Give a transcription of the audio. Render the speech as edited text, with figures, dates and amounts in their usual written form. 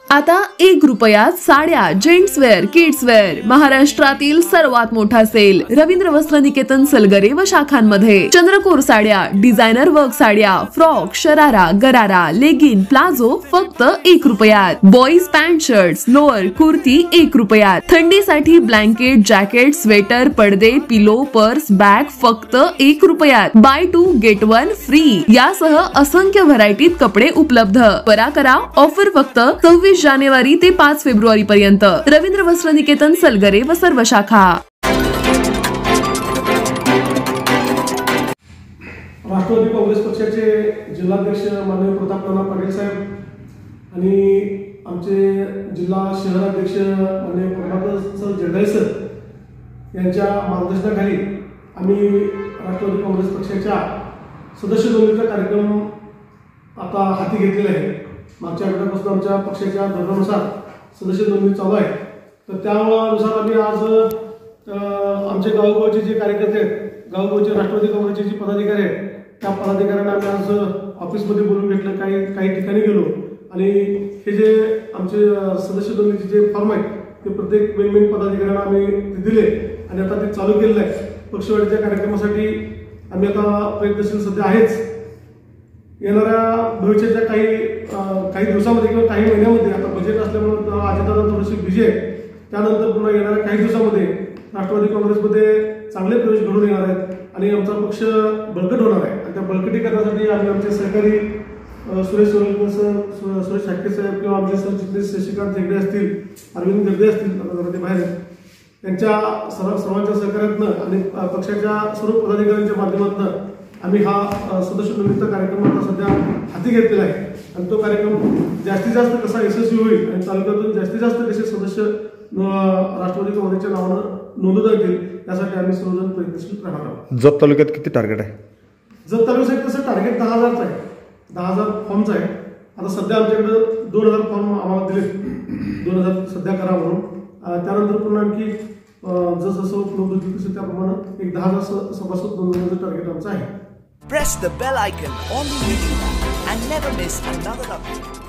आता 1 रुपयात साड्या, जेंट्स वेअर, किड्स वेअर, महाराष्ट्रातील सर्वात मोठा सेल रवींद्र वस्त्र निकेतन सलगरे व शाखांमध्ये. चंद्रकोर साड्या, डिझायनर वर्क साड्या, फ्रॉक, शरारा, गरारा, लेगिन, प्लाझो फक्त 1 रुपयात. Boys pant shirts, lower, kurti 1 रुपयात. थंडीसाठी ब्लँकेट, जॅकेट, स्वेटर, पडदे, पिलो, पर्स, बॅग फक्त 1 रुपयात. बाय 2 गेट 1 फ्री यासह असंख्य व्हरायटीत कपडे उपलब्ध. त्वरा करा, ऑफर फक्त 26 जानेवारी ते 5 फेब्रुवारी पर्यंत. रवींद्र वस्त्र निकेतन सलगरे व सर्व शाखा. राष्ट्रवादी काँग्रेस पक्षाचे जिल्हाध्यक्ष माननीय प्रतापनाना पाटील साहेब आणि आमचे जिल्हा शहराध्यक्ष माननीय प्रभाकर जगदाळे सर यांच्या मार्गदर्शनाखाली आम्ही राष्ट्रवादी काँग्रेस पक्षाच्या सदस्य नोंदणीचा कार्यक्रम आता हाती घेतलेला आहे. मागच्या आठवड्यापासून आमच्या पक्षाच्या धोरणानुसार सदस्य नोंदणी चालू आहे. तर त्यानुसार आम्ही आज आमचे गावोगावचे जे कार्यकर्ते आहेत, गावोगावचे राष्ट्रवादी काँग्रेसचे जे पदाधिकारी आहेत, त्या पदाधिकाऱ्यांना आम्ही आज ऑफिसमध्ये बोलून घेतलं. काही ठिकाणी गेलो आणि हे जे आमचे सदस्य नोंदणीचे जे फॉर्म आहेत ते प्रत्येक मेन पदाधिकाऱ्यांना आम्ही ते दिले आणि आता ते चालू केलेलं आहे. पक्षवाढीच्या कार्यक्रमासाठी आम्ही आता प्रयत्नशील सध्या आहेच. येणाऱ्या भविष्याच्या काही दिवसामध्ये किंवा काही महिन्यामध्ये आता बजेट असल्यामुळे अजितदादा थोडीशी बिझी आहे. त्यानंतर पुन्हा येणाऱ्या काही दिवसामध्ये राष्ट्रवादी काँग्रेसमध्ये चांगले प्रवेश घडून येणार आहेत आणि आमचा पक्ष बळकट होणार आहे. आणि त्या बळकटीकरणासाठी आम्ही आमचे सहकारी सुरेश सोलंकर सर, सुरेश शाक्य साहेब किंवा आमचे सरचिटणीस शशिकांत हेगडे असतील, अरविंद गर्दे असतील, आता ते बाहेर त्यांच्या सर्वांच्या सहकार्यातनं आणि पक्षाच्या सर्व पदाधिकाऱ्यांच्या माध्यमातून आम्ही हा सदस्य नोंदणीचा कार्यक्रम आता सध्या हाती घेतलेला आहे. आणि तो कार्यक्रम जास्तीत जास्त कसा यशस्वी होईल आणि तालुक्यातून जास्तीत जास्त कसे सदस्य राष्ट्रवादी काँग्रेसच्या नावानं नोंदवता येतील यासाठी आम्ही सर्वजण प्रयत्नशील राहणार आहोत. जत तालुक्यात किती टार्गेट आहे? जत तालुक्यात तसं टार्गेट 10,000चं आहे. 10,000 फॉर्मचं आहे. आता सध्या आमच्याकडे 2,000 फॉर्म आम्हाला दिले. 2,000 सध्या करा म्हणून. त्यानंतर पुन्हा आणखी जसं उपलब्ध होतील तसं त्याप्रमाणे एक 10,000 सभासद नोंदवण्याचं टार्गेट आमचं आहे. Press the bell icon on the video and never miss another update.